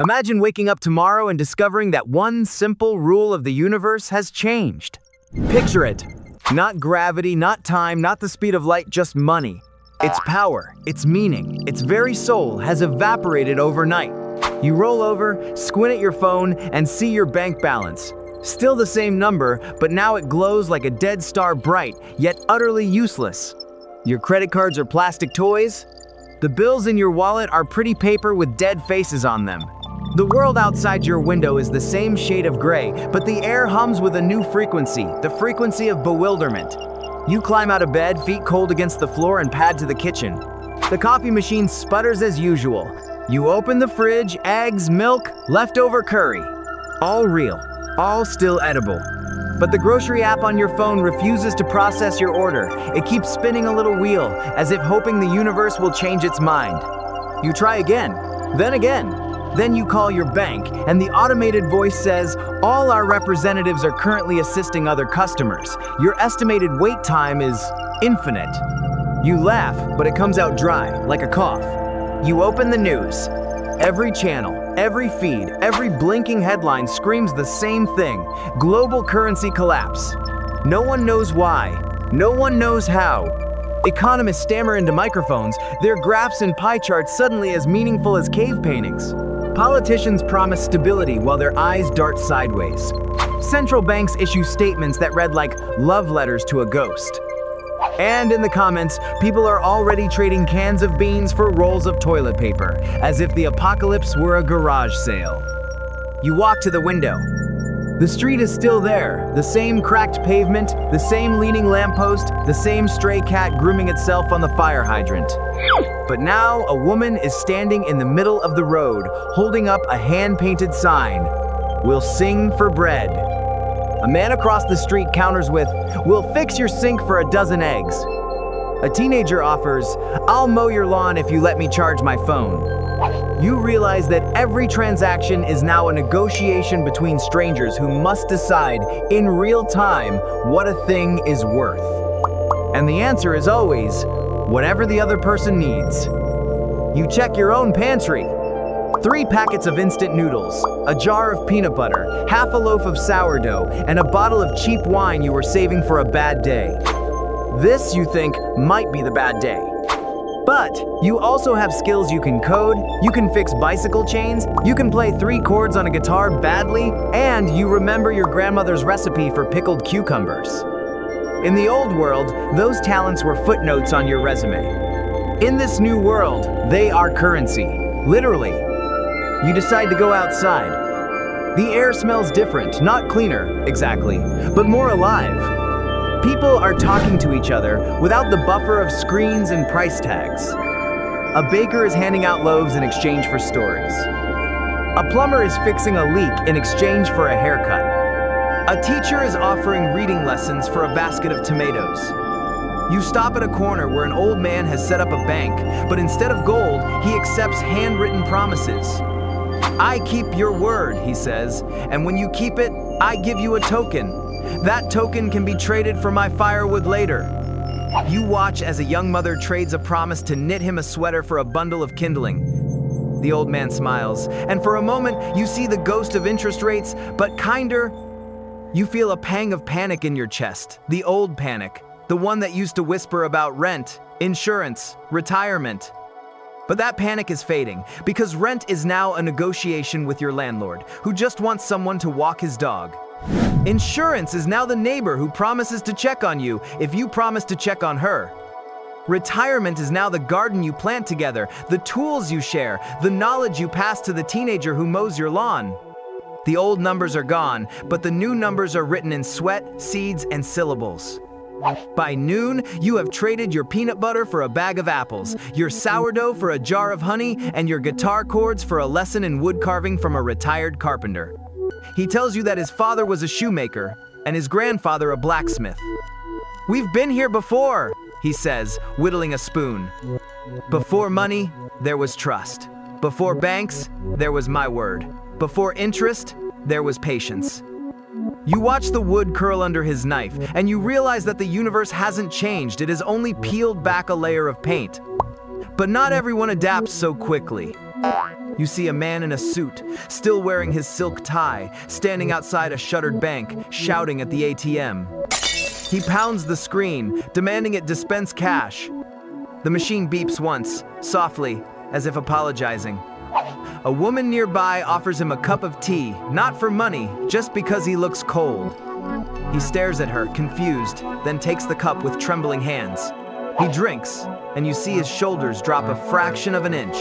Imagine waking up tomorrow and discovering that one simple rule of the universe has changed. Picture it. Not gravity, not time, not the speed of light, just money. Its power, its meaning, its very soul has evaporated overnight. You roll over, squint at your phone, and see your bank balance. Still the same number, but now it glows like a dead star, bright, yet utterly useless. Your credit cards are plastic toys. The bills in your wallet are pretty paper with dead faces on them. The world outside your window is the same shade of gray, but the air hums with a new frequency, the frequency of bewilderment. You climb out of bed, feet cold against the floor, and pad to the kitchen. The coffee machine sputters as usual. You open the fridge, eggs, milk, leftover curry. All real, all still edible. But the grocery app on your phone refuses to process your order. It keeps spinning a little wheel, as if hoping the universe will change its mind. You try again, then again. Then you call your bank, and the automated voice says, "All our representatives are currently assisting other customers. Your estimated wait time is infinite." You laugh, but it comes out dry, like a cough. You open the news. Every channel, every feed, every blinking headline screams the same thing: global currency collapse. No one knows why. No one knows how. Economists stammer into microphones, their graphs and pie charts suddenly as meaningful as cave paintings. Politicians promise stability while their eyes dart sideways. Central banks issue statements that read like love letters to a ghost. And in the comments, people are already trading cans of beans for rolls of toilet paper, as if the apocalypse were a garage sale. You walk to the window. The street is still there, the same cracked pavement, the same leaning lamppost, the same stray cat grooming itself on the fire hydrant. But now a woman is standing in the middle of the road, holding up a hand-painted sign: "We'll sing for bread." A man across the street counters with, "We'll fix your sink for a dozen eggs." A teenager offers, "I'll mow your lawn if you let me charge my phone." You realize that every transaction is now a negotiation between strangers who must decide in real time what a thing is worth. And the answer is always, whatever the other person needs. You check your own pantry. 3 packets of instant noodles, a jar of peanut butter, half a loaf of sourdough, and a bottle of cheap wine you were saving for a bad day. This, you think, might be the bad day. But you also have skills. You can code, you can fix bicycle chains, you can play 3 chords on a guitar badly, and you remember your grandmother's recipe for pickled cucumbers. In the old world, those talents were footnotes on your resume. In this new world, they are currency, literally. You decide to go outside. The air smells different, not cleaner, exactly, but more alive. People are talking to each other without the buffer of screens and price tags. A baker is handing out loaves in exchange for stories. A plumber is fixing a leak in exchange for a haircut. A teacher is offering reading lessons for a basket of tomatoes. You stop at a corner where an old man has set up a bank, but instead of gold, he accepts handwritten promises. "I keep your word," he says, "and when you keep it, I give you a token. That token can be traded for my firewood later." You watch as a young mother trades a promise to knit him a sweater for a bundle of kindling. The old man smiles, and for a moment you see the ghost of interest rates, but kinder. You feel a pang of panic in your chest, the old panic, the one that used to whisper about rent, insurance, retirement. But that panic is fading, because rent is now a negotiation with your landlord, who just wants someone to walk his dog. Insurance is now the neighbor who promises to check on you if you promise to check on her. Retirement is now the garden you plant together, the tools you share, the knowledge you pass to the teenager who mows your lawn. The old numbers are gone, but the new numbers are written in sweat, seeds, and syllables. By noon, you have traded your peanut butter for a bag of apples, your sourdough for a jar of honey, and your guitar chords for a lesson in wood carving from a retired carpenter. He tells you that his father was a shoemaker and his grandfather a blacksmith. "We've been here before," he says, whittling a spoon. "Before money, there was trust. Before banks, there was my word. Before interest, there was patience." You watch the wood curl under his knife, and you realize that the universe hasn't changed, it has only peeled back a layer of paint. But not everyone adapts so quickly. You see a man in a suit, still wearing his silk tie, standing outside a shuttered bank, shouting at the ATM. He pounds the screen, demanding it dispense cash. The machine beeps once, softly, as if apologizing. A woman nearby offers him a cup of tea, not for money, just because he looks cold. He stares at her, confused, then takes the cup with trembling hands. He drinks, and you see his shoulders drop a fraction of an inch.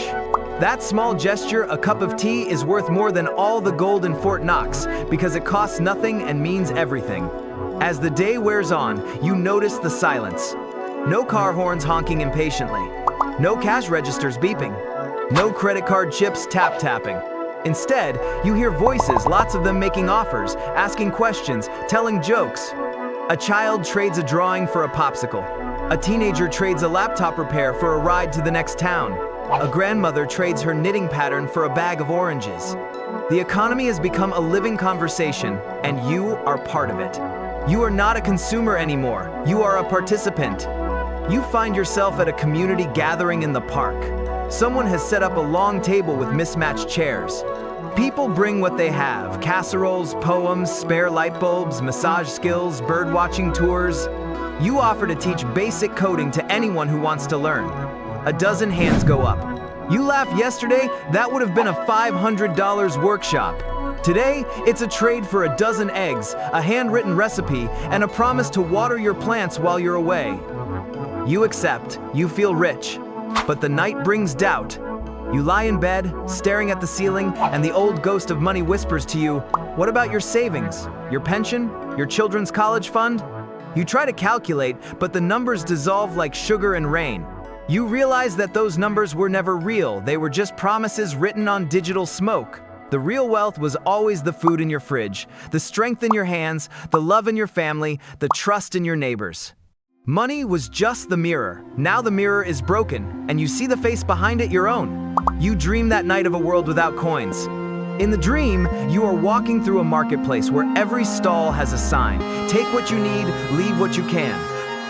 That small gesture, a cup of tea, is worth more than all the gold in Fort Knox because it costs nothing and means everything. As the day wears on, you notice the silence. No car horns honking impatiently. No cash registers beeping. No credit card chips tap-tapping. Instead, you hear voices, lots of them making offers, asking questions, telling jokes. A child trades a drawing for a popsicle. A teenager trades a laptop repair for a ride to the next town. A grandmother trades her knitting pattern for a bag of oranges. The economy has become a living conversation, and you are part of it. You are not a consumer anymore. You are a participant. You find yourself at a community gathering in the park. Someone has set up a long table with mismatched chairs. People bring what they have: casseroles, poems, spare light bulbs, massage skills, bird-watching tours. You offer to teach basic coding to anyone who wants to learn. A dozen hands go up. You laughed yesterday, that would have been a $500 workshop. Today, it's a trade for a dozen eggs, a handwritten recipe, and a promise to water your plants while you're away. You accept, you feel rich, but the night brings doubt. You lie in bed, staring at the ceiling, and the old ghost of money whispers to you, "What about your savings? Your pension? Your children's college fund?" You try to calculate, but the numbers dissolve like sugar and rain. You realize that those numbers were never real, they were just promises written on digital smoke. The real wealth was always the food in your fridge, the strength in your hands, the love in your family, the trust in your neighbors. Money was just the mirror. Now the mirror is broken, and you see the face behind it your own. You dream that night of a world without coins. In the dream, you are walking through a marketplace where every stall has a sign. Take what you need, leave what you can.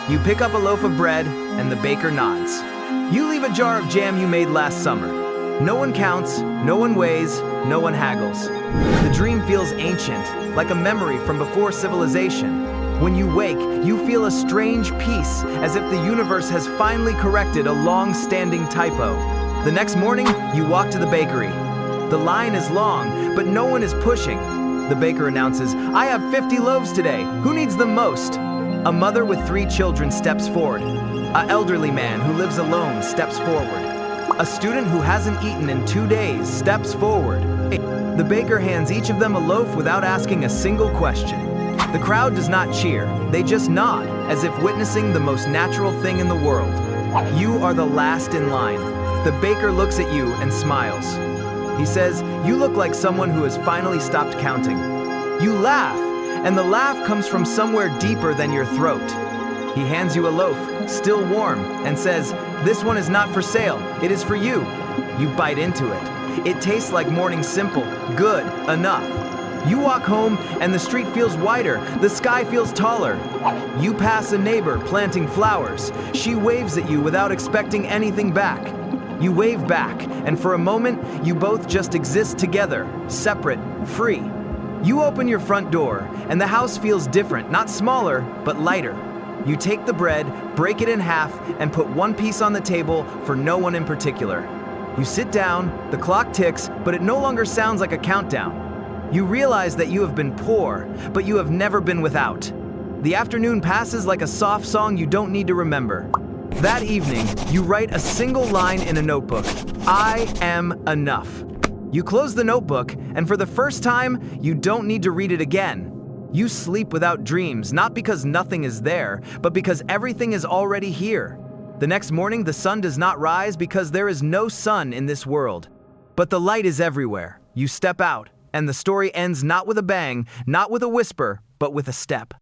You pick up a loaf of bread, and the baker nods. You leave a jar of jam you made last summer. No one counts, no one weighs, no one haggles. The dream feels ancient, like a memory from before civilization. When you wake, you feel a strange peace, as if the universe has finally corrected a long-standing typo. The next morning, you walk to the bakery. The line is long, but no one is pushing. The baker announces, "I have 50 loaves today. Who needs them most?" A mother with 3 children steps forward. An elderly man who lives alone steps forward. A student who hasn't eaten in 2 days steps forward. The baker hands each of them a loaf without asking a single question. The crowd does not cheer. They just nod, as if witnessing the most natural thing in the world. You are the last in line. The baker looks at you and smiles. He says, "You look like someone who has finally stopped counting." You laugh, and the laugh comes from somewhere deeper than your throat. He hands you a loaf, still warm, and says, "This one is not for sale, it is for you." You bite into it. It tastes like morning simple, good, enough. You walk home, and the street feels wider, the sky feels taller. You pass a neighbor planting flowers. She waves at you without expecting anything back. You wave back, and for a moment, you both just exist together, separate, free. You open your front door, and the house feels different, not smaller, but lighter. You take the bread, break it in half, and put one piece on the table for no one in particular. You sit down, the clock ticks, but it no longer sounds like a countdown. You realize that you have been poor, but you have never been without. The afternoon passes like a soft song you don't need to remember. That evening, you write a single line in a notebook. "I am enough." You close the notebook, and for the first time, you don't need to read it again. You sleep without dreams, not because nothing is there, but because everything is already here. The next morning, the sun does not rise because there is no sun in this world. But the light is everywhere. You step out, and the story ends not with a bang, not with a whisper, but with a step.